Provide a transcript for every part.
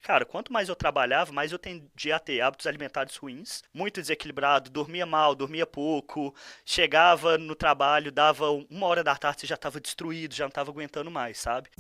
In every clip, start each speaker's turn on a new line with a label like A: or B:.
A: Cara, quanto mais eu trabalhava, mais eu tendia a ter hábitos alimentares ruins, muito desequilibrado, dormia mal, dormia pouco, chegava no trabalho, dava 1 hora da tarde, você já estava destruído, já não estava aguentando mais, sabe?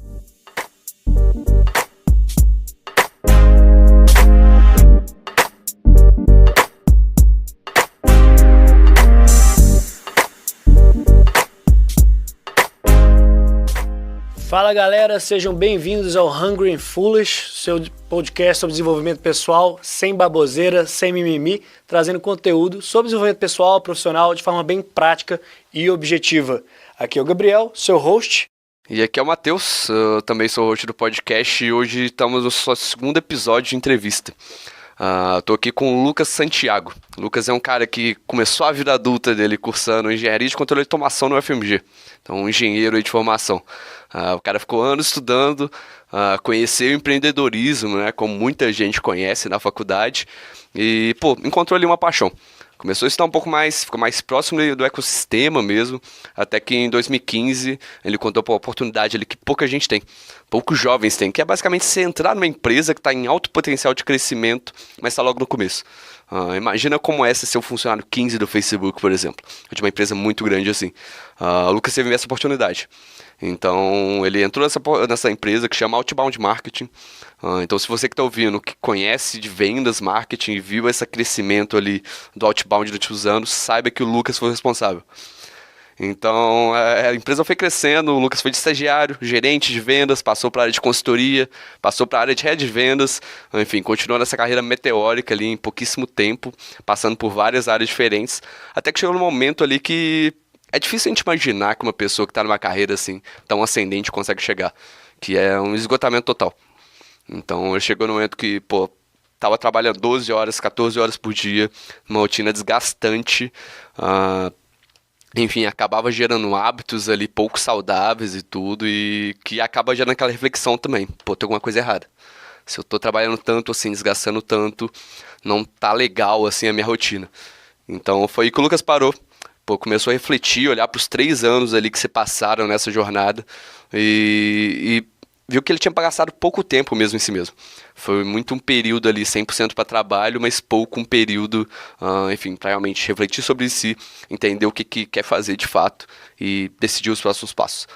B: Fala galera, sejam bem-vindos ao Hungry and Foolish, seu podcast sobre desenvolvimento pessoal, sem baboseira, sem mimimi, trazendo conteúdo sobre desenvolvimento pessoal, profissional, de forma bem prática e objetiva. Aqui é o Gabriel, seu host.
C: E aqui é o Matheus, eu também sou host do podcast e hoje estamos no nosso segundo episódio de entrevista. Tô aqui com o Lucas Santiago. O Lucas é um cara que começou a vida adulta dele cursando engenharia de controle de automação no UFMG. Então, um engenheiro aí de formação. O cara ficou anos estudando, conheceu o empreendedorismo, né, como muita gente conhece na faculdade, e encontrou ali uma paixão. Começou a estudar um pouco mais, ficou mais próximo do ecossistema mesmo, até que em 2015 ele contou uma oportunidade ali que pouca gente tem, poucos jovens têm, que é basicamente você entrar numa empresa que está em alto potencial de crescimento, mas está logo no começo. Imagina como é ser o funcionário 15 do Facebook, por exemplo, de uma empresa muito grande assim. O Lucas teve essa oportunidade. Então, ele entrou nessa empresa que chama Outbound Marketing. Então, se você que está ouvindo, que conhece de vendas, marketing e viu esse crescimento ali do Outbound durante os anos, saiba que o Lucas foi o responsável. Então, a empresa foi crescendo, o Lucas foi de estagiário, gerente de vendas, passou para a área de consultoria, passou para a área de head de vendas, enfim, continuou nessa carreira meteórica ali em pouquíssimo tempo, passando por várias áreas diferentes, até que chegou no momento ali que é difícil a gente imaginar que uma pessoa que está numa carreira assim, tão ascendente, consegue chegar, que é um esgotamento total. Então, chegou no momento que, estava trabalhando 12 horas, 14 horas por dia, uma rotina desgastante, enfim, acabava gerando hábitos ali pouco saudáveis e tudo, e que acaba gerando aquela reflexão também, tem alguma coisa errada. Se eu estou trabalhando tanto assim, desgastando tanto, não tá legal assim a minha rotina. Então, foi aí que o Lucas parou. Começou a refletir, olhar para os 3 anos ali que se passaram nessa jornada e viu que ele tinha gastado pouco tempo mesmo em si mesmo. Foi muito um período ali 100% para trabalho, mas pouco um período, enfim, para realmente refletir sobre si, entender o que quer fazer de fato e decidir os próximos passos.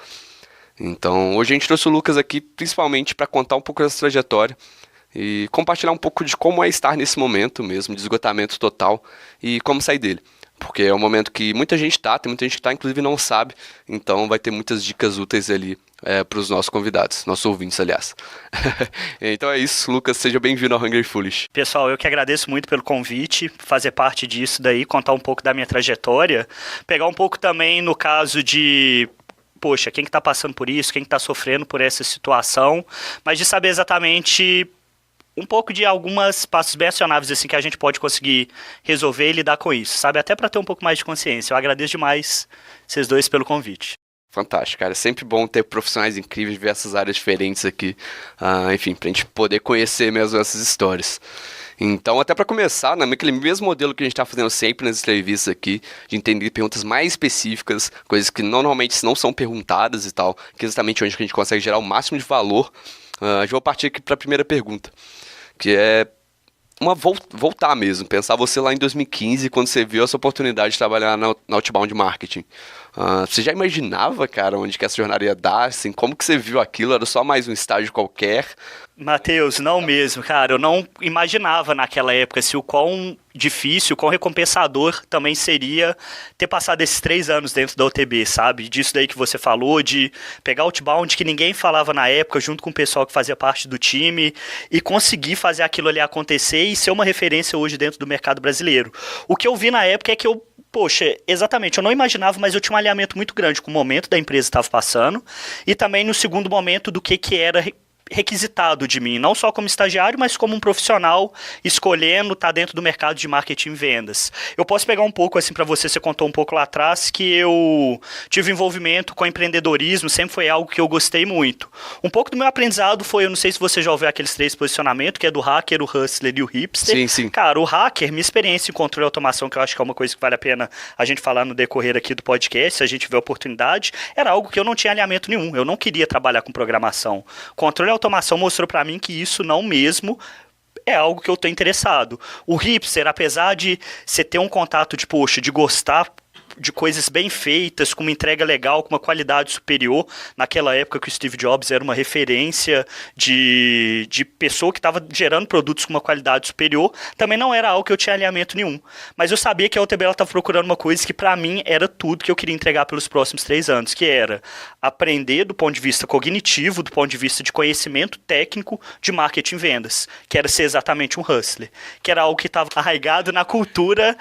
C: Então, hoje a gente trouxe o Lucas aqui principalmente para contar um pouco dessa trajetória e compartilhar um pouco de como é estar nesse momento mesmo, de esgotamento total e como sair dele. Porque é um momento que muita gente tem muita gente que inclusive não sabe, então vai ter muitas dicas úteis ali para os nossos convidados, nossos ouvintes, aliás. Então é isso, Lucas, seja bem-vindo ao Hungry Foolish.
A: Pessoal, eu que agradeço muito pelo convite, fazer parte disso daí, contar um pouco da minha trajetória, pegar um pouco também no caso de quem que tá passando por isso, quem que tá sofrendo por essa situação, mas de saber exatamente um pouco de algumas passos bem acionáveis assim que a gente pode conseguir resolver e lidar com isso, sabe? Até para ter um pouco mais de consciência. Eu agradeço demais vocês dois pelo convite.
C: Fantástico, cara. É sempre bom ter profissionais incríveis de diversas áreas diferentes aqui, enfim, pra gente poder conhecer mesmo essas histórias. Então, até para começar, naquele mesmo modelo que a gente está fazendo sempre nas entrevistas aqui, de entender perguntas mais específicas, coisas que normalmente não são perguntadas e tal, que é exatamente onde a gente consegue gerar o máximo de valor, já vou partir aqui para a primeira pergunta, que é voltar mesmo, pensar você lá em 2015, quando você viu essa oportunidade de trabalhar na Outbound Marketing. Você já imaginava, cara, onde que essa jornada ia dar, assim, como que você viu aquilo? Era só mais um estágio qualquer?
A: Matheus, não mesmo, cara, eu não imaginava naquela época o quão difícil, quão recompensador também seria ter passado esses 3 anos dentro da UTB, sabe? Disso daí que você falou, de pegar Outbound que ninguém falava na época, junto com o pessoal que fazia parte do time, e conseguir fazer aquilo ali acontecer e ser uma referência hoje dentro do mercado brasileiro. O que eu vi na época é que exatamente, eu não imaginava, mas eu tinha um alinhamento muito grande com o momento da empresa que estava passando, e também no segundo momento do que era requisitado de mim, não só como estagiário, mas como um profissional escolhendo estar dentro do mercado de marketing e vendas. Eu posso pegar um pouco assim para você contou um pouco lá atrás que eu tive envolvimento com empreendedorismo, sempre foi algo que eu gostei muito. Um pouco do meu aprendizado foi, eu não sei se você já ouviu aqueles 3 posicionamentos, que é do hacker, o hustler e o hipster.
C: Sim, sim.
A: Cara, o hacker, minha experiência em controle e automação, que eu acho que é uma coisa que vale a pena a gente falar no decorrer aqui do podcast, se a gente tiver oportunidade, era algo que eu não tinha alinhamento nenhum. Eu não queria trabalhar com programação. Controle e automação mostrou para mim que isso não mesmo é algo que eu tô interessado. O hipster, apesar de você ter um contato de, poxa, de gostar de coisas bem feitas, com uma entrega legal, com uma qualidade superior, naquela época que o Steve Jobs era uma referência de pessoa que estava gerando produtos com uma qualidade superior, também não era algo que eu tinha alinhamento nenhum. Mas eu sabia que a UTB estava procurando uma coisa que para mim era tudo que eu queria entregar pelos próximos 3 anos, que era aprender do ponto de vista cognitivo, do ponto de vista de conhecimento técnico de marketing e vendas, que era ser exatamente um hustler, que era algo que estava arraigado na cultura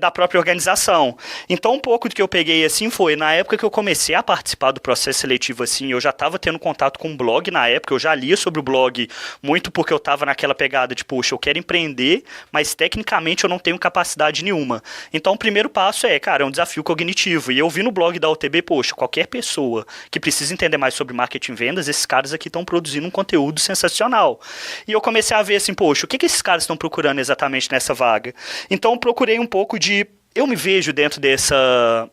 A: da própria organização. Então, um pouco do que eu peguei, assim, foi, na época que eu comecei a participar do processo seletivo, assim, eu já estava tendo contato com o blog na época, eu já lia sobre o blog, muito porque eu estava naquela pegada de, poxa, eu quero empreender, mas tecnicamente eu não tenho capacidade nenhuma. Então, o primeiro passo é um desafio cognitivo, e eu vi no blog da UTB, poxa, qualquer pessoa que precisa entender mais sobre marketing e vendas, esses caras aqui estão produzindo um conteúdo sensacional. E eu comecei a ver, assim, poxa, o que esses caras estão procurando exatamente nessa vaga? Então, eu procurei um pouco de... Eu me vejo dentro dessa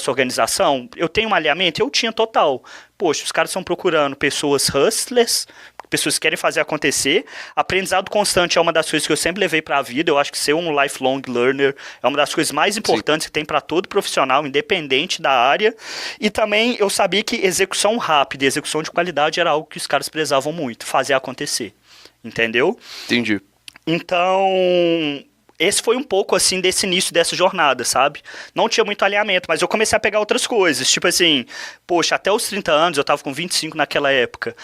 A: organização, eu tenho um alinhamento, eu tinha total. Poxa, os caras estão procurando pessoas hustlers, pessoas que querem fazer acontecer. Aprendizado constante é uma das coisas que eu sempre levei para a vida. Eu acho que ser um lifelong learner é uma das coisas mais importantes que tem para todo profissional, independente da área. E também eu sabia que execução rápida e execução de qualidade era algo que os caras prezavam muito, fazer acontecer. Entendeu?
C: Entendi.
A: Então... esse foi um pouco, assim, desse início dessa jornada, sabe? Não tinha muito alinhamento, mas eu comecei a pegar outras coisas. Tipo assim, poxa, até os 30 anos, eu tava com 25 naquela época,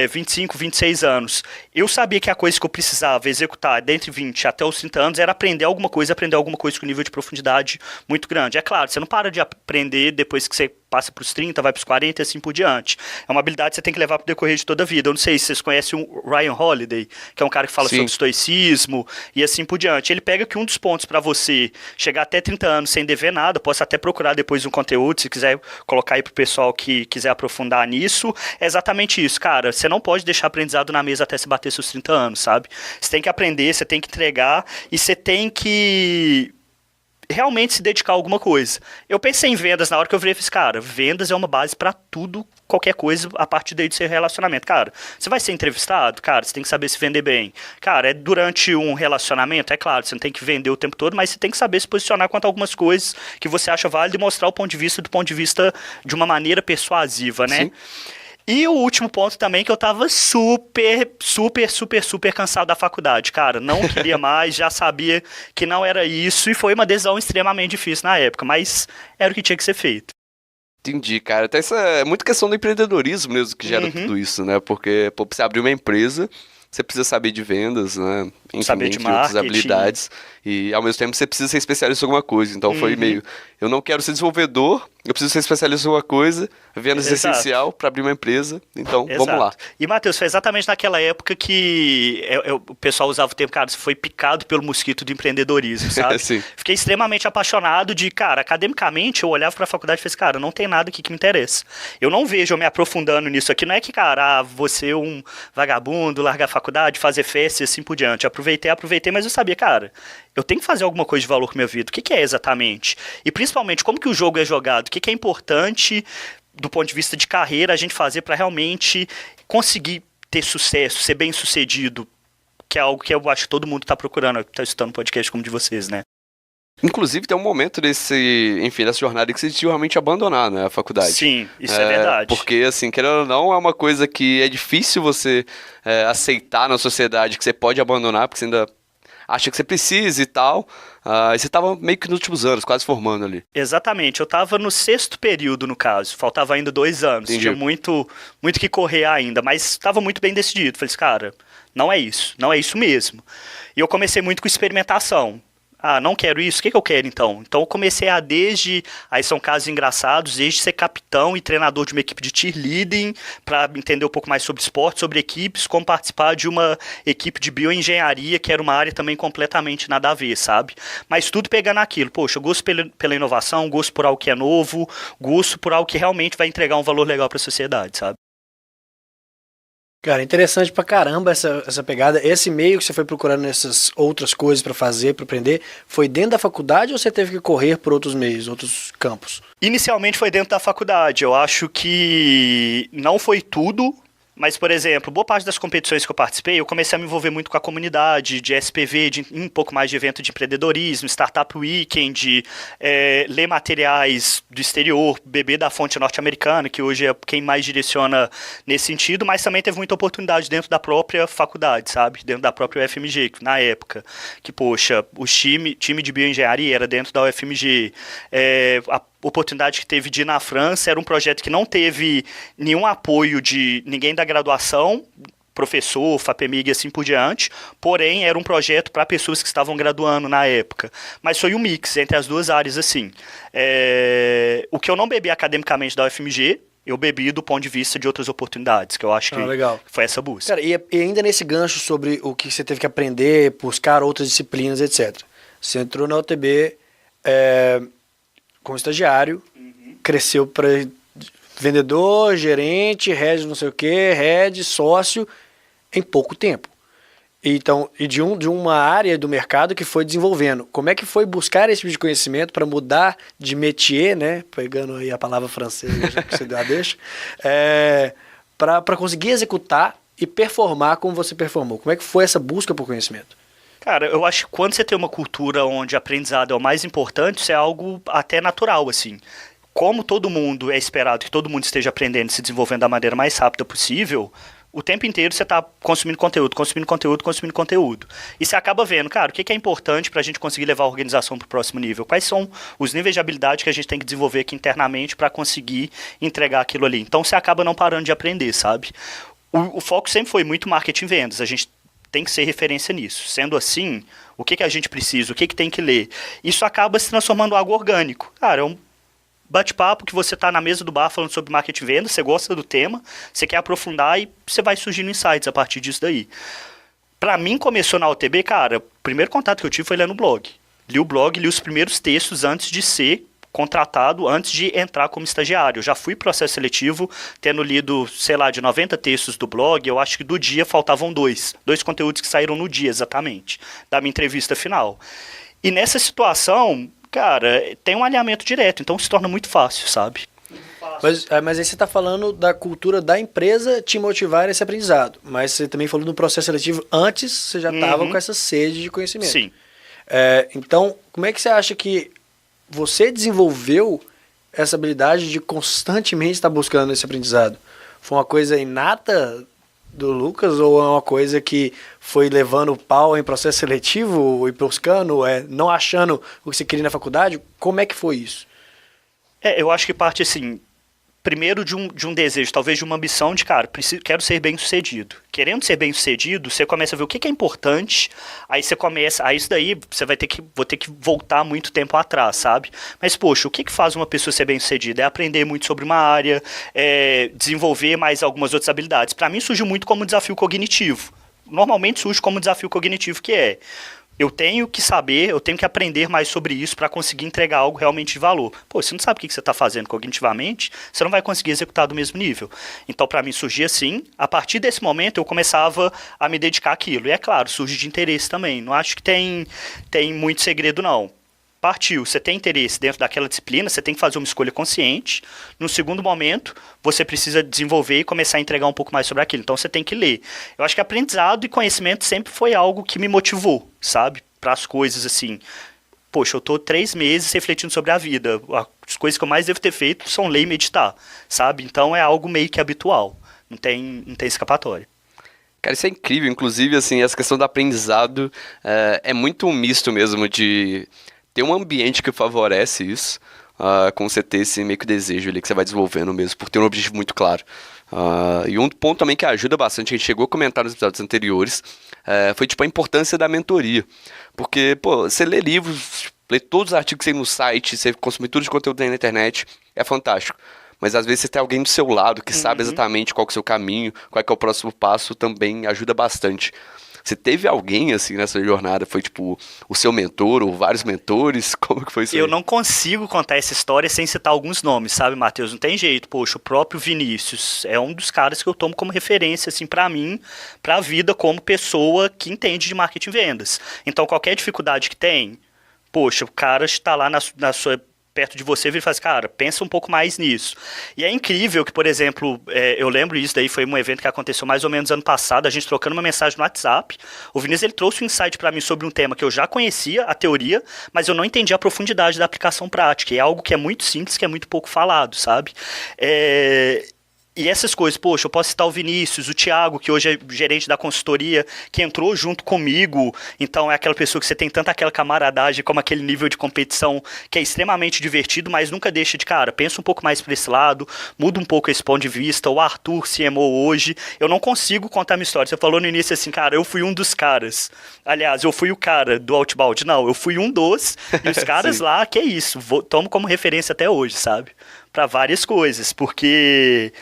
A: 25, 26 anos. Eu sabia que a coisa que eu precisava executar dentre 20 até os 30 anos era aprender alguma coisa com nível de profundidade muito grande. É claro, você não para de aprender depois que você passa para os 30, vai para os 40 e assim por diante. É uma habilidade que você tem que levar para o decorrer de toda a vida. Eu não sei se vocês conhecem o Ryan Holiday, que é um cara que fala sobre estoicismo e assim por diante. Ele pega que um dos pontos para você chegar até 30 anos sem dever nada, posso até procurar depois um conteúdo, se quiser colocar aí para o pessoal que quiser aprofundar nisso, é exatamente isso, cara. Você não pode deixar aprendizado na mesa até se bater seus 30 anos, sabe? Você tem que aprender, você tem que entregar e você tem que... realmente se dedicar a alguma coisa. Eu pensei em vendas na hora que eu virei e fiz, cara, vendas é uma base pra tudo, qualquer coisa, a partir daí de ser relacionamento. Cara, você vai ser entrevistado? Cara, você tem que saber se vender bem. Cara, é durante um relacionamento, é claro, você não tem que vender o tempo todo, mas você tem que saber se posicionar quanto a algumas coisas que você acha válido e mostrar o ponto de vista do ponto de vista de uma maneira persuasiva, né? Sim. E o último ponto também, que eu tava super cansado da faculdade, cara. Não queria mais, já sabia que não era isso, e foi uma decisão extremamente difícil na época, mas era o que tinha que ser feito.
C: Entendi, cara. Até essa é muito questão do empreendedorismo mesmo que gera tudo isso, né? Porque, pô, pra você abrir uma empresa, você precisa saber de vendas, né? Enfim,
A: saber de marketing,
C: outras habilidades. E, ao mesmo tempo, você precisa ser especialista em alguma coisa. Então, foi meio... eu não quero ser desenvolvedor, eu preciso ser especialista em alguma coisa, vendas é essencial para abrir uma empresa. Então, vamos lá.
A: E, Matheus, foi exatamente naquela época que o pessoal usava o termo, cara, você foi picado pelo mosquito do empreendedorismo, sabe?
C: Sim.
A: Fiquei extremamente apaixonado de, cara, academicamente, eu olhava para a faculdade e falei, cara, não tem nada aqui que me interessa. Eu não vejo eu me aprofundando nisso aqui. Não é que, cara, você é um vagabundo, largar a faculdade, fazer festa e assim por diante. Aproveitei, mas eu sabia, cara, eu tenho que fazer alguma coisa de valor com a minha vida. O que é exatamente? E principalmente, como que o jogo é jogado? O que é importante, do ponto de vista de carreira, a gente fazer para realmente conseguir ter sucesso, ser bem sucedido, que é algo que eu acho que todo mundo está procurando, está escutando um podcast como o de vocês, né?
C: Inclusive, tem um momento dessa jornada que você decidiu realmente abandonar, né, a faculdade.
A: Sim, isso é verdade.
C: Porque, assim, querendo ou não, é uma coisa que é difícil você aceitar na sociedade, que você pode abandonar, porque você ainda acha que você precisa e tal. E você estava meio que nos últimos anos, quase formando ali.
A: Exatamente, eu estava no 6º período, no caso. Faltava ainda 2 anos. Entendi. Tinha muito que correr ainda, mas estava muito bem decidido. Falei assim, cara, não é isso mesmo. E eu comecei muito com experimentação. Não quero isso, o que eu quero então? Então eu comecei aí são casos engraçados, desde ser capitão e treinador de uma equipe de cheerleading, para entender um pouco mais sobre esporte, sobre equipes, como participar de uma equipe de bioengenharia, que era uma área também completamente nada a ver, sabe? Mas tudo pegando aquilo, poxa, eu gosto pela inovação, gosto por algo que é novo, gosto por algo que realmente vai entregar um valor legal para a sociedade, sabe?
B: Cara, interessante pra caramba essa pegada. Esse meio que você foi procurando essas outras coisas pra fazer, pra aprender, foi dentro da faculdade ou você teve que correr por outros meios, outros campos?
A: Inicialmente foi dentro da faculdade. Eu acho que não foi tudo, Mas, por exemplo, boa parte das competições que eu participei, eu comecei a me envolver muito com a comunidade, de SPV, de um pouco mais de evento de empreendedorismo, Startup Weekend, ler materiais do exterior, beber da fonte norte-americana, que hoje é quem mais direciona nesse sentido, mas também teve muita oportunidade dentro da própria faculdade, sabe? Dentro da própria UFMG, na época. Que, poxa, o time de bioengenharia era dentro da UFMG. A oportunidade que teve de ir na França era um projeto que não teve nenhum apoio de ninguém da graduação, professor, FAPEMIG e assim por diante, porém era um projeto para pessoas que estavam graduando na época. Mas foi um mix entre as duas áreas, assim. O que eu não bebi academicamente da UFMG, eu bebi do ponto de vista de outras oportunidades, que eu acho que
B: legal.
A: foi essa busca.
B: Cara, e ainda nesse gancho sobre o que você teve que aprender, buscar outras disciplinas, etc. Você entrou na UTB como estagiário, cresceu para vendedor, gerente, head não sei o que, head, sócio, em pouco tempo. Então, e de uma área do mercado que foi desenvolvendo. Como é que foi buscar esse tipo de conhecimento para mudar de métier, né? Pegando aí a palavra francesa, já que você deu a deixa, para conseguir executar e performar como você performou. Como é que foi essa busca por conhecimento?
A: Cara, eu acho que quando você tem uma cultura onde aprendizado é o mais importante, isso é algo até natural, assim. Como todo mundo é esperado que todo mundo esteja aprendendo e se desenvolvendo da maneira mais rápida possível, o tempo inteiro você está consumindo conteúdo. E você acaba vendo, cara, o que é importante para a gente conseguir levar a organização para o próximo nível? Quais são os níveis de habilidade que a gente tem que desenvolver aqui internamente para conseguir entregar aquilo ali? Então você acaba não parando de aprender, sabe? O foco sempre foi muito marketing e vendas. A gente tem que ser referência nisso. Sendo assim, o que a gente precisa? O que tem que ler? Isso acaba se transformando em algo orgânico. Cara, é um bate-papo que você está na mesa do bar falando sobre marketing e vendas, você gosta do tema, você quer aprofundar e você vai surgindo insights a partir disso daí. Para mim, começou na UTB, cara, o primeiro contato que eu tive foi lendo o blog. Li o blog, li os primeiros textos antes de ser contratado, antes de entrar como estagiário. Eu já fui processo seletivo, tendo lido, sei lá, de 90 textos do blog, eu acho que do dia faltavam dois conteúdos que saíram no dia, exatamente, da minha entrevista final. E nessa situação, cara, tem um alinhamento direto, então se torna muito fácil, sabe?
B: Mas aí você está falando da cultura da empresa te motivar a esse aprendizado, mas você também falou no processo seletivo, antes você já estava com essa sede de conhecimento.
A: Sim.
B: Então, como é que você acha que você desenvolveu essa habilidade de constantemente estar buscando esse aprendizado? Foi uma coisa inata do Lucas ou é uma coisa que foi levando o pau em processo seletivo e buscando, não achando o que você queria na faculdade? Como é que foi isso?
A: Eu acho que parte assim, primeiro de um desejo, talvez de uma ambição de, cara, quero ser bem-sucedido. Querendo ser bem-sucedido, você começa a ver o que é importante, aí você começa, aí isso daí você vou ter que voltar muito tempo atrás, sabe? Mas, poxa, o que faz uma pessoa ser bem-sucedida? É aprender muito sobre uma área, desenvolver mais algumas outras habilidades. Para mim, surgiu muito como desafio cognitivo. Normalmente surge como desafio cognitivo, que eu tenho que saber, eu tenho que aprender mais sobre isso para conseguir entregar algo realmente de valor. Pô, você não sabe o que você está fazendo cognitivamente, você não vai conseguir executar do mesmo nível. Então, para mim, surgia assim. A partir desse momento, eu começava a me dedicar àquilo. E, é claro, surge de interesse também. Não acho que tem muito segredo, não. Partiu, você tem interesse dentro daquela disciplina, você tem que fazer uma escolha consciente. No segundo momento, você precisa desenvolver e começar a entregar um pouco mais sobre aquilo. Então, você tem que ler. Eu acho que aprendizado e conhecimento sempre foi algo que me motivou, sabe? Para as coisas assim. Poxa, eu tô 3 meses refletindo sobre a vida. As coisas que eu mais devo ter feito são ler e meditar, sabe? Então, é algo meio que habitual. Não tem escapatória.
C: Cara, isso é incrível. Inclusive, assim, essa questão do aprendizado é muito um misto mesmo de ter um ambiente que favorece isso, com você ter esse meio que desejo ali que você vai desenvolvendo mesmo, por ter um objetivo muito claro. E um ponto também que ajuda bastante, a gente chegou a comentar nos episódios anteriores, foi tipo a importância da mentoria. Porque, pô, você lê livros, lê todos os artigos que tem no site, você consome tudo de conteúdo aí na internet, é fantástico. Mas às vezes você tem alguém do seu lado que sabe exatamente qual que é o seu caminho, qual que é o próximo passo, também ajuda bastante. Você teve alguém, assim, nessa jornada? Foi, tipo, o seu mentor ou vários mentores? Como que foi isso aí?
A: Eu não consigo contar essa história sem citar alguns nomes, sabe, Matheus? Não tem jeito. Poxa, o próprio Vinícius é um dos caras que eu tomo como referência, assim, pra mim, pra vida como pessoa que entende de marketing e vendas. Então, qualquer dificuldade que tem, poxa, o cara está lá na sua perto de você vira e fala assim, cara, pensa um pouco mais nisso. E é incrível que, por exemplo, eu lembro isso daí, foi um evento que aconteceu mais ou menos ano passado, a gente trocando uma mensagem no WhatsApp, o Vinícius ele trouxe um insight para mim sobre um tema que eu já conhecia, a teoria, mas eu não entendi a profundidade da aplicação prática, e é algo que é muito simples, que é muito pouco falado, sabe? E essas coisas, poxa, eu posso citar o Vinícius, o Thiago, que hoje é gerente da consultoria, que entrou junto comigo, então é aquela pessoa que você tem tanto aquela camaradagem como aquele nível de competição que é extremamente divertido, mas nunca deixa de, cara, pensa um pouco mais para esse lado, muda um pouco esse ponto de vista. O Arthur, CMO hoje, eu não consigo contar minha história. Você falou no início assim, cara, eu fui um dos caras. Aliás, eu fui o cara do Outbound. Não, eu fui um dos, e os caras lá, que é isso, tomo como referência até hoje, sabe? Para várias coisas, porque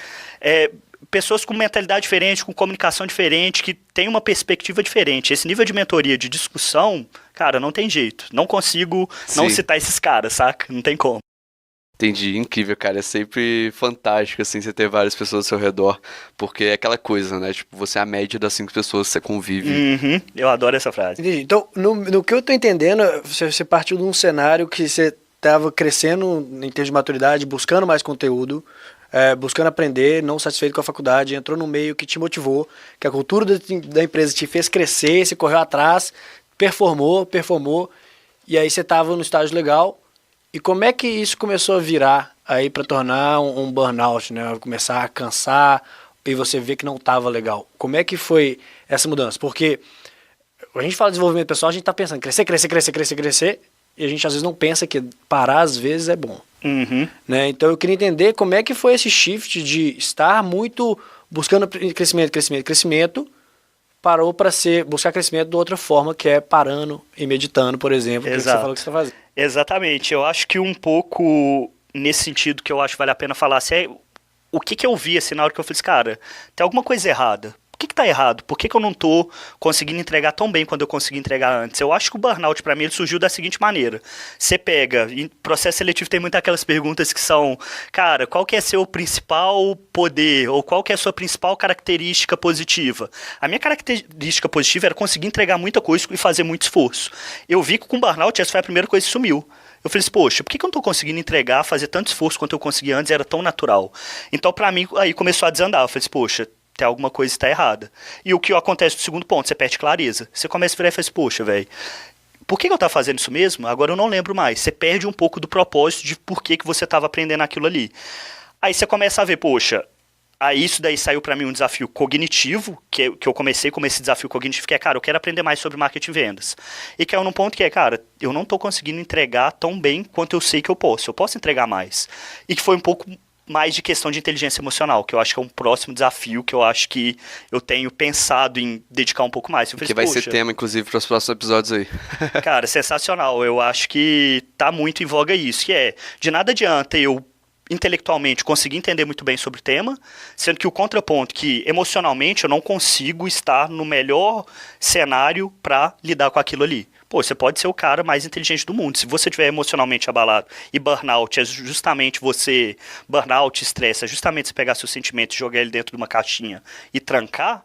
A: pessoas com mentalidade diferente, com comunicação diferente, que tem uma perspectiva diferente. Esse nível de mentoria, de discussão, cara, não tem jeito. Não consigo não citar esses caras, saca? Não tem como.
C: Entendi, incrível, cara. É sempre fantástico, assim, você ter várias pessoas ao seu redor, porque é aquela coisa, né? Tipo, você é a média das 5 pessoas que você convive.
A: Uhum, eu adoro essa frase.
B: Entendi. Então, no que eu tô entendendo, você partiu de um cenário que você estava crescendo em termos de maturidade, buscando mais conteúdo, buscando aprender, não satisfeito com a faculdade, entrou no meio que te motivou, que a cultura da empresa te fez crescer, você correu atrás, performou, e aí você estava no estágio legal. E como é que isso começou a virar aí para tornar um burnout, né? Começar a cansar e você ver que não estava legal. Como é que foi essa mudança? Porque a gente fala de desenvolvimento pessoal, a gente está pensando crescer, e a gente às vezes não pensa que parar às vezes é bom.
A: Uhum.
B: Né? Então eu queria entender como é que foi esse shift de estar muito buscando crescimento, parou para buscar crescimento de outra forma, que é parando e meditando, por exemplo, que você falou que você está fazendo.
A: Exatamente, eu acho que um pouco nesse sentido que eu acho que vale a pena falar, assim, o que eu vi assim, na hora que eu falei, cara, tem alguma coisa errada. O que tá errado? Por que eu não tô conseguindo entregar tão bem quando eu consegui entregar antes? Eu acho que o burnout, para mim, ele surgiu da seguinte maneira. Você pega, em processo seletivo tem muitas aquelas perguntas que são, cara, qual que é seu principal poder? Ou qual que é a sua principal característica positiva? A minha característica positiva era conseguir entregar muita coisa e fazer muito esforço. Eu vi que com o burnout essa foi a primeira coisa que sumiu. Eu falei assim, poxa, por que eu não tô conseguindo entregar, fazer tanto esforço quanto eu conseguia antes, era tão natural? Então, para mim, aí começou a desandar. Eu falei assim, poxa, tem alguma coisa que está errada. E o que acontece no segundo ponto? Você perde clareza. Você começa a virar e fala assim, poxa, velho, por que eu estava fazendo isso mesmo? Agora eu não lembro mais. Você perde um pouco do propósito de por que você estava aprendendo aquilo ali. Aí você começa a ver, poxa, aí isso daí saiu para mim um desafio cognitivo, que eu comecei com esse desafio cognitivo, que é, cara, eu quero aprender mais sobre marketing e vendas. E caiu num ponto que é, cara, eu não estou conseguindo entregar tão bem quanto eu sei que eu posso. Eu posso entregar mais. E que foi um pouco mais de questão de inteligência emocional, que eu acho que é um próximo desafio que eu acho que eu tenho pensado em dedicar um pouco mais.
C: Que vai ser tema, inclusive, para os próximos episódios aí.
A: Cara, sensacional. Eu acho que tá muito em voga isso, que de nada adianta eu intelectualmente conseguir entender muito bem sobre o tema, sendo que o contraponto que emocionalmente eu não consigo estar no melhor cenário para lidar com aquilo ali. Pô, você pode ser o cara mais inteligente do mundo. Se você estiver emocionalmente abalado e burnout é justamente você... Burnout, estresse, é justamente você pegar seus sentimentos e jogar ele dentro de uma caixinha e trancar,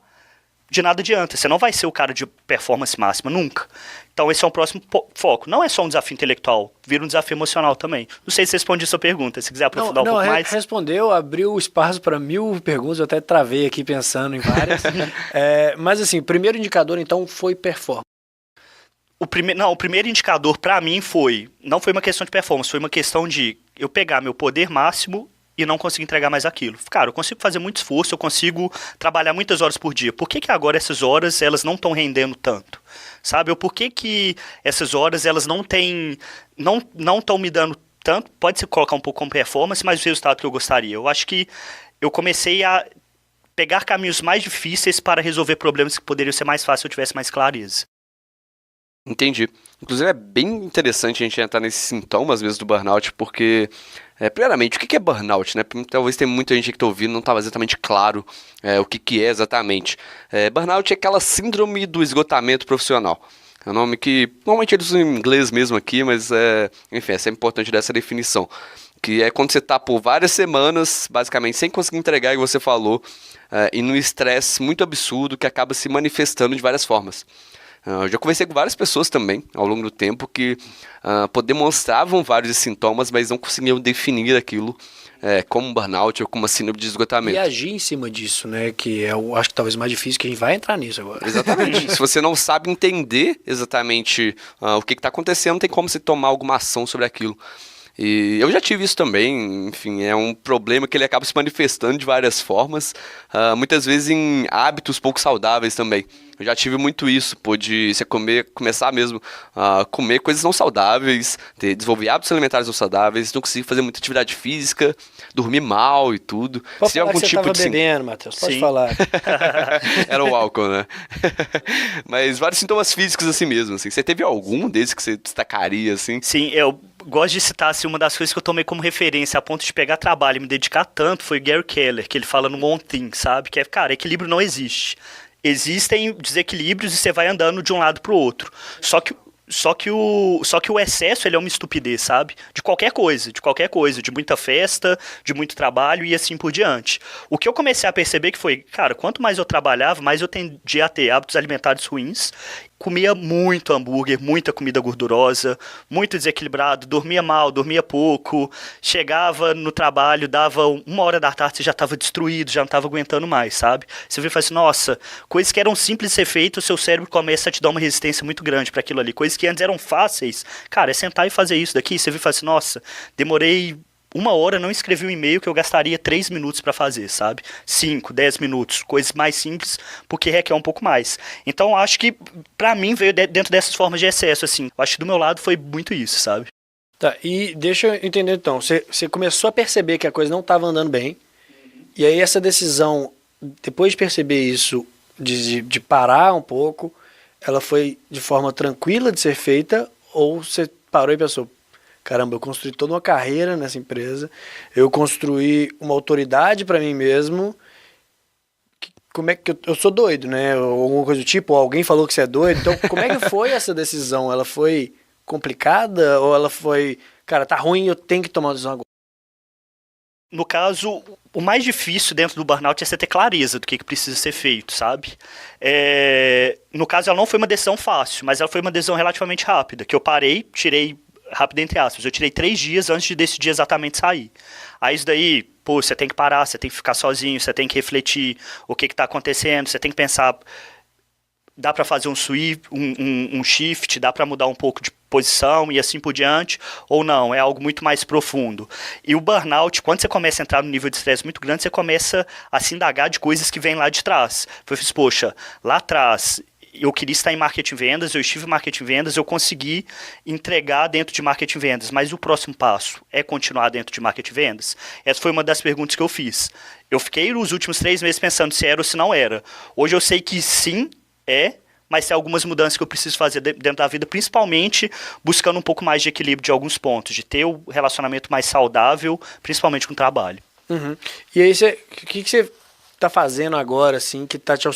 A: de nada adianta. Você não vai ser o cara de performance máxima, nunca. Então esse é um próximo foco. Não é só um desafio intelectual, vira um desafio emocional também. Não sei se respondi a sua pergunta. Se quiser aprofundar um pouco mais.
B: Respondeu, abriu espaço para 1000 perguntas. Eu até travei aqui pensando em várias. Mas assim, o primeiro indicador então foi performance.
A: O primeiro indicador para mim não foi uma questão de performance, foi uma questão de eu pegar meu poder máximo e não conseguir entregar mais aquilo. Cara, eu consigo fazer muito esforço, eu consigo trabalhar muitas horas por dia. Por que agora essas horas elas não estão rendendo tanto? Sabe? Ou por que essas horas elas não estão me dando tanto? Pode se colocar um pouco como performance, mas o resultado que eu gostaria. Eu acho que eu comecei a pegar caminhos mais difíceis para resolver problemas que poderiam ser mais fáceis se eu tivesse mais clareza.
C: Entendi. Inclusive é bem interessante a gente entrar nesses sintomas mesmo do burnout, porque, primeiramente, o que é burnout, né? Talvez tenha muita gente que está ouvindo, não estava exatamente claro o que é exatamente. Burnout é aquela síndrome do esgotamento profissional. É um nome que, normalmente eles usam em inglês mesmo aqui, mas, enfim, é sempre importante dessa definição. Que é quando você está por várias semanas, basicamente, sem conseguir entregar o que você falou, e num estresse muito absurdo que acaba se manifestando de várias formas. Eu já conversei com várias pessoas também, ao longo do tempo, que demonstravam vários sintomas, mas não conseguiam definir aquilo como um burnout ou como uma síndrome de esgotamento.
B: E agir em cima disso, né? Que eu acho que talvez mais difícil, que a gente vai entrar nisso agora.
C: Exatamente. Se você não sabe entender exatamente o que está acontecendo, não tem como você tomar alguma ação sobre aquilo. E eu já tive isso também, enfim, é um problema que ele acaba se manifestando de várias formas, muitas vezes em hábitos pouco saudáveis também. Eu já tive muito isso, de você começar mesmo a comer coisas não saudáveis, desenvolver hábitos alimentares não saudáveis, não conseguir fazer muita atividade física, dormir mal e tudo.
B: Pode falar que você estava bebendo, Matheus, pode falar.
C: Era o álcool, né? Mas vários sintomas físicos assim mesmo, assim. Você teve algum desses que você destacaria, assim?
A: Sim, eu gosto de citar, assim, uma das coisas que eu tomei como referência a ponto de pegar trabalho e me dedicar tanto foi Gary Keller, que ele fala no One Thing, sabe? Que é, cara, equilíbrio não existe. Existem desequilíbrios e você vai andando de um lado pro outro. Só que o excesso, ele é uma estupidez, sabe? De qualquer coisa, de muita festa, de muito trabalho e assim por diante. O que eu comecei a perceber que foi, cara, quanto mais eu trabalhava, mais eu tendia a ter hábitos alimentares ruins. Comia muito hambúrguer, muita comida gordurosa, muito desequilibrado, dormia mal, dormia pouco, chegava no trabalho, dava 1h da tarde, você já estava destruído, já não estava aguentando mais, sabe? Você vê e fala assim, nossa, coisas que eram simples de ser feitas, o seu cérebro começa a te dar uma resistência muito grande para aquilo ali. Coisas que antes eram fáceis, cara, é sentar e fazer isso daqui, você vê e fala assim, nossa, demorei 1h, não escrevi um e-mail que eu gastaria 3 minutos para fazer, sabe? 5, 10 minutos, coisas mais simples, porque requer um pouco mais. Então, acho que, pra mim, veio dentro dessas formas de excesso, assim. Eu acho que do meu lado foi muito isso, sabe?
B: Tá, e deixa eu entender então, você começou a perceber que a coisa não estava andando bem, e aí essa decisão, depois de perceber isso, de parar um pouco, ela foi de forma tranquila de ser feita, ou você parou e pensou, caramba, eu construí toda uma carreira nessa empresa, eu construí uma autoridade para mim mesmo, como é que eu sou doido, né? Ou alguma coisa do tipo, ou alguém falou que você é doido, então como é que foi essa decisão? Ela foi complicada ou ela foi, cara, tá ruim, eu tenho que tomar uma decisão agora?
A: No caso, o mais difícil dentro do burnout é você ter clareza do que precisa ser feito, sabe? No caso, ela não foi uma decisão fácil, mas ela foi uma decisão relativamente rápida, que eu parei, tirei rápido entre aspas, eu tirei 3 dias antes de decidir exatamente sair. Aí isso daí, pô, você tem que parar, você tem que ficar sozinho, você tem que refletir o que está acontecendo, você tem que pensar, dá para fazer um shift, dá para mudar um pouco de posição e assim por diante, ou não, é algo muito mais profundo. E o burnout, quando você começa a entrar num nível de estresse muito grande, você começa a se indagar de coisas que vêm lá de trás. Eu fiz, poxa, lá atrás eu queria estar em marketing vendas, eu estive em marketing vendas, eu consegui entregar dentro de marketing vendas, mas o próximo passo é continuar dentro de marketing vendas? Essa foi uma das perguntas que eu fiz. Eu fiquei os últimos 3 meses pensando se era ou se não era. Hoje eu sei que sim, mas tem algumas mudanças que eu preciso fazer dentro da vida, principalmente buscando um pouco mais de equilíbrio de alguns pontos, de ter o relacionamento mais saudável, principalmente com o trabalho.
B: Uhum. E aí, o que você tá fazendo agora, assim, que tá te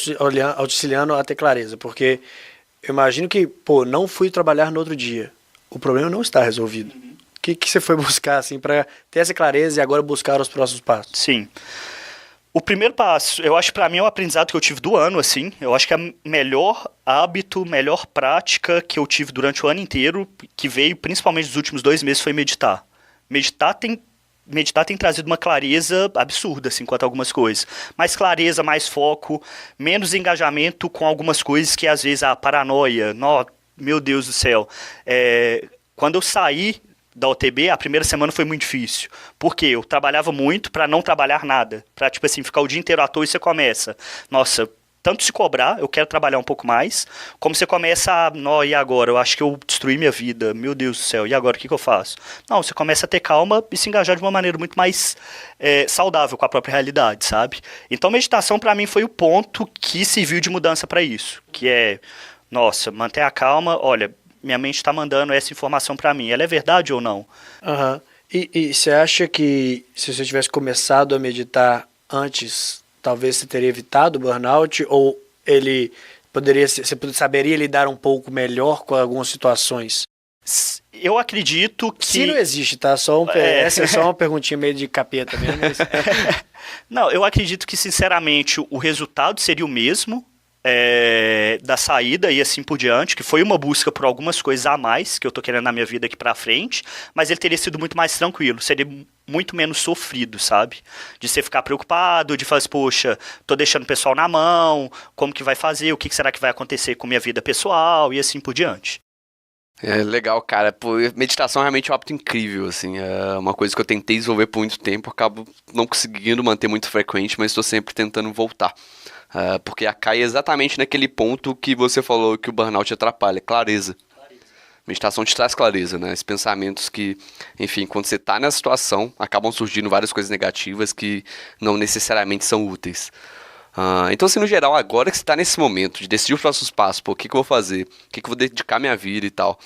B: auxiliando a ter clareza? Porque eu imagino que, não fui trabalhar no outro dia. O problema não está resolvido. O que você foi buscar, assim, para ter essa clareza e agora buscar os próximos passos?
A: Sim. O primeiro passo, eu acho que para mim é o aprendizado que eu tive do ano, assim. Eu acho que a melhor hábito, melhor prática que eu tive durante o ano inteiro, que veio principalmente dos últimos 2 meses, foi meditar. Meditar tem trazido uma clareza absurda, assim, quanto a algumas coisas. Mais clareza, mais foco, menos engajamento com algumas coisas que, às vezes, a paranoia, meu Deus do céu. Quando eu saí da OTB, a primeira semana foi muito difícil. Porque eu trabalhava muito para não trabalhar nada. Para, tipo assim, ficar o dia inteiro à toa e você começa. Nossa, tanto se cobrar, eu quero trabalhar um pouco mais, como você começa a, e agora? Eu acho que eu destruí minha vida, meu Deus do céu, e agora o que eu faço? Não, você começa a ter calma e se engajar de uma maneira muito mais saudável com a própria realidade, sabe? Então, meditação para mim foi o ponto que serviu de mudança para isso, que é, nossa, manter a calma, olha, minha mente está mandando essa informação para mim, ela é verdade ou não?
B: Aham. E você acha que se você tivesse começado a meditar antes, talvez você teria evitado o burnout, ou você saberia lidar um pouco melhor com algumas situações?
A: Eu acredito que...
B: Se não existe, tá? Essa é só uma perguntinha meio de capeta mesmo. Mas...
A: Não, eu acredito que, sinceramente, o resultado seria o mesmo, da saída e assim por diante, que foi uma busca por algumas coisas a mais que eu tô querendo na minha vida aqui pra frente, mas ele teria sido muito mais tranquilo, seria muito menos sofrido, sabe? De você ficar preocupado, de falar assim, poxa, tô deixando o pessoal na mão, como que vai fazer, o que será que vai acontecer com minha vida pessoal e assim por diante.
C: É legal, cara. Pô, meditação é realmente um hábito incrível, assim. É uma coisa que eu tentei desenvolver por muito tempo, acabo não conseguindo manter muito frequente, mas estou sempre tentando voltar. Porque cai exatamente naquele ponto que você falou que o burnout atrapalha, clareza. Meditação te traz clareza, né? Esses pensamentos que, enfim, quando você tá nessa situação, acabam surgindo várias coisas negativas que não necessariamente são úteis. Então, assim, no geral, agora que você está nesse momento de decidir os próximos passos, pô, o que eu vou fazer, o que eu vou dedicar minha vida e tal,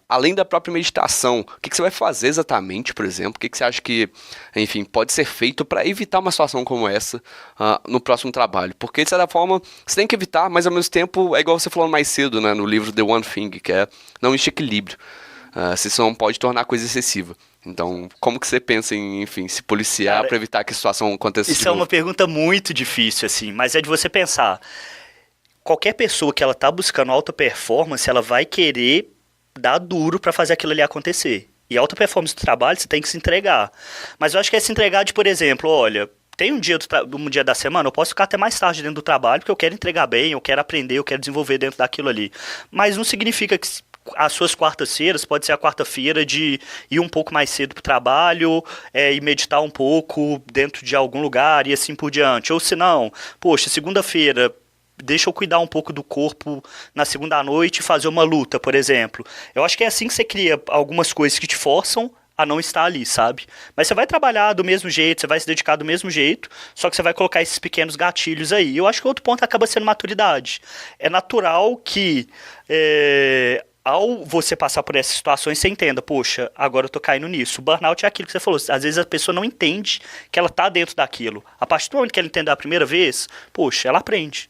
C: além da própria meditação, o que você vai fazer exatamente, por exemplo, o que você acha que, enfim, pode ser feito para evitar uma situação como essa no próximo trabalho? Porque, de certa forma, você tem que evitar, mas ao mesmo tempo, é igual você falou mais cedo, né, no livro The One Thing, que é não existe equilíbrio. Você não pode tornar a coisa excessiva. Então, como que você pensa em, enfim, se policiar para evitar que a situação aconteça?
A: Isso é uma pergunta muito difícil, assim, mas é de você pensar. Qualquer pessoa que ela tá buscando alta performance, ela vai querer dar duro para fazer aquilo ali acontecer. E alta performance do trabalho, você tem que se entregar. Mas eu acho que é se entregar de, por exemplo, olha, tem um dia da semana, eu posso ficar até mais tarde dentro do trabalho, porque eu quero entregar bem, eu quero aprender, eu quero desenvolver dentro daquilo ali. Mas não significa que as suas quartas-feiras, pode ser a quarta-feira de ir um pouco mais cedo para o trabalho e meditar um pouco dentro de algum lugar e assim por diante. Ou se não, poxa, segunda-feira, deixa eu cuidar um pouco do corpo na segunda à noite e fazer uma luta, por exemplo. Eu acho que é assim que você cria algumas coisas que te forçam a não estar ali, sabe? Mas você vai trabalhar do mesmo jeito, você vai se dedicar do mesmo jeito, só que você vai colocar esses pequenos gatilhos aí. Eu acho que outro ponto acaba sendo maturidade. É natural que ao você passar por essas situações, você entenda, poxa, agora eu tô caindo nisso. O burnout é aquilo que você falou, às vezes a pessoa não entende que ela tá dentro daquilo. A partir do momento que ela entender a primeira vez, poxa, ela aprende.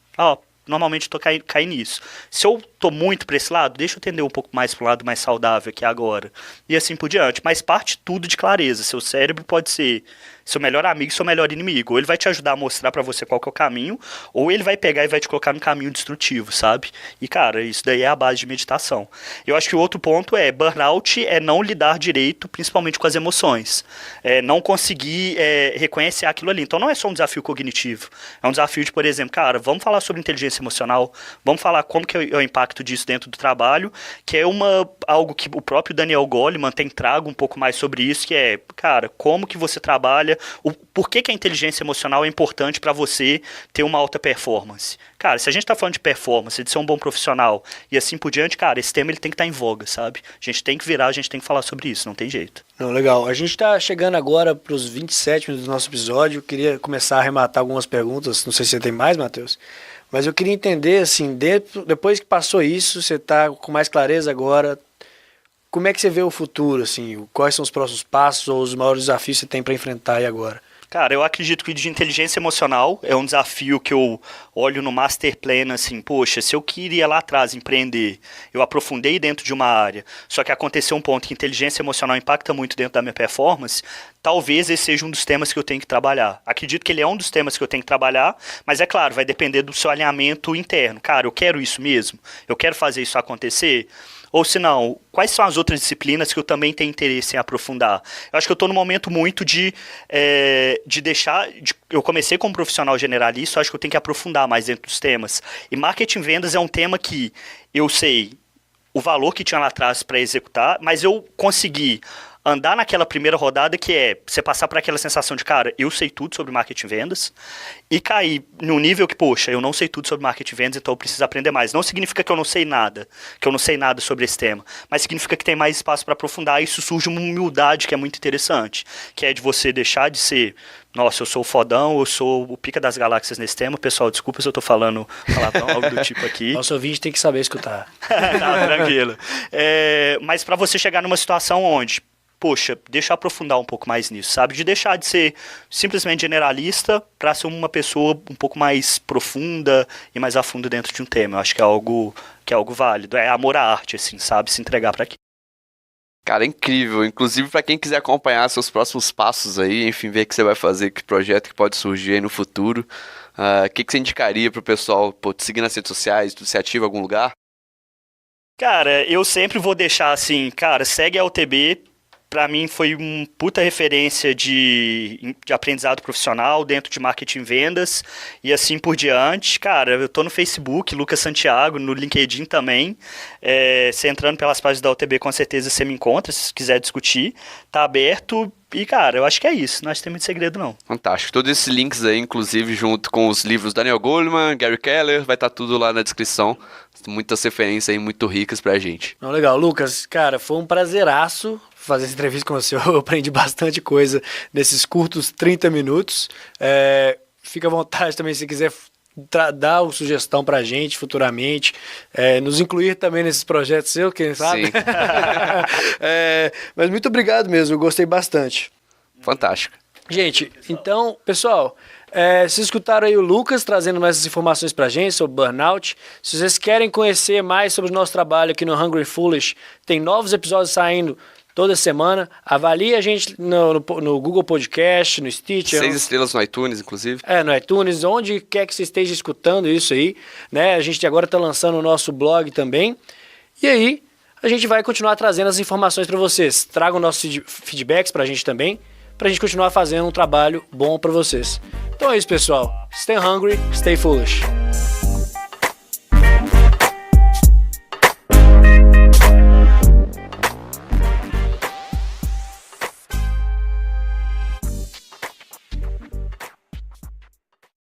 A: Normalmente eu tô caindo nisso. Se eu tô muito pra esse lado, deixa eu entender um pouco mais pro lado mais saudável aqui agora. E assim por diante. Mas parte tudo de clareza. Seu cérebro pode ser seu melhor amigo e seu melhor inimigo. Ou ele vai te ajudar a mostrar pra você qual que é o caminho, ou ele vai pegar e vai te colocar no caminho destrutivo, sabe? E, cara, isso daí é a base de meditação. Eu acho que o outro ponto é, burnout é não lidar direito, principalmente com as emoções. Não conseguir reconhecer aquilo ali. Então não é só um desafio cognitivo. É um desafio de, por exemplo, cara, vamos falar sobre inteligência emocional, vamos falar como que é o impacto disso dentro do trabalho, que é algo que o próprio Daniel Goleman tem trago um pouco mais sobre isso, que é, cara, como que você trabalha, por que a inteligência emocional é importante para você ter uma alta performance. Cara, se a gente tá falando de performance, de ser um bom profissional e assim por diante, cara, esse tema ele tem que estar em voga, sabe? A gente tem que virar, a gente tem que falar sobre isso, não tem jeito.
B: Não, legal. A gente tá chegando agora pros 27 minutos do nosso episódio, eu queria começar a arrematar algumas perguntas, não sei se você tem mais, Matheus, mas eu queria entender, assim, depois que passou isso, você tá com mais clareza agora, como é que você vê o futuro, assim, quais são os próximos passos ou os maiores desafios que você tem para enfrentar aí agora?
A: Cara, eu acredito que de inteligência emocional é um desafio que eu olho no master plan, assim, poxa, se eu queria lá atrás empreender, eu aprofundei dentro de uma área, só que aconteceu um ponto que inteligência emocional impacta muito dentro da minha performance, talvez esse seja um dos temas que eu tenho que trabalhar. Acredito que ele é um dos temas que eu tenho que trabalhar, mas é claro, vai depender do seu alinhamento interno. Cara, eu quero isso mesmo? Eu quero fazer isso acontecer? Ou se não, quais são as outras disciplinas que eu também tenho interesse em aprofundar? Eu acho que eu estou no momento muito de deixar... eu comecei como profissional generalista, eu acho que eu tenho que aprofundar mais dentro dos temas. E marketing e vendas é um tema que eu sei o valor que tinha lá atrás para executar, mas eu consegui andar naquela primeira rodada que é você passar por aquela sensação de, cara, eu sei tudo sobre marketing e vendas, e cair no nível que, poxa, eu não sei tudo sobre marketing e vendas, então eu preciso aprender mais. Não significa que eu não sei nada sobre esse tema, mas significa que tem mais espaço para aprofundar, e isso surge uma humildade que é muito interessante, que é de você deixar de ser, nossa, eu sou o fodão, eu sou o pica das galáxias nesse tema. Pessoal, desculpa se eu tô falando palavrão, algo do tipo aqui.
B: Nosso ouvinte tem que saber escutar.
A: Tá, tranquilo. Mas para você chegar numa situação onde, poxa, deixa eu aprofundar um pouco mais nisso, sabe? De deixar de ser simplesmente generalista para ser uma pessoa um pouco mais profunda e mais a fundo dentro de um tema. Eu acho que é algo válido. É amor à arte, assim, sabe? Se entregar para aquilo.
C: Cara, é incrível. Inclusive, pra quem quiser acompanhar seus próximos passos aí, enfim, ver o que você vai fazer, que projeto que pode surgir aí no futuro, o que você indicaria pro pessoal te seguir nas redes sociais, tu se ativa em algum lugar?
A: Cara, eu sempre vou deixar assim, cara, segue a UTB. Pra mim foi uma puta referência de aprendizado profissional dentro de marketing e vendas e assim por diante. Cara, eu tô no Facebook, Lucas Santiago, no LinkedIn também. Você entrando pelas páginas da UTB, com certeza você me encontra, se quiser discutir. Tá aberto e, cara, eu acho que é isso. Não acho que tem muito segredo, não.
C: Fantástico. Todos esses links aí, inclusive, junto com os livros Daniel Goleman, Gary Keller, vai estar tudo lá na descrição. Muitas referências aí muito ricas pra gente.
B: Não, legal. Lucas, cara, foi um prazeraço fazer essa entrevista com você. Eu aprendi bastante coisa nesses curtos 30 minutos. Fica à vontade também se quiser dar uma sugestão pra gente futuramente, nos incluir também nesses projetos seus, quem sabe?
C: Sim.
B: Mas muito obrigado mesmo, eu gostei bastante.
C: Fantástico.
B: Gente, então, pessoal, vocês escutaram aí o Lucas trazendo mais essas informações pra gente sobre burnout. Se vocês querem conhecer mais sobre o nosso trabalho aqui no Hungry Foolish, tem novos episódios saindo toda semana. Avalie a gente no Google Podcast, no Stitcher.
C: 6 estrelas no iTunes, inclusive.
B: No iTunes, onde quer que você esteja escutando isso aí, né? A gente agora está lançando o nosso blog também. E aí, a gente vai continuar trazendo as informações para vocês. Tragam nossos feedbacks para a gente também, para a gente continuar fazendo um trabalho bom para vocês. Então é isso, pessoal. Stay hungry, stay foolish.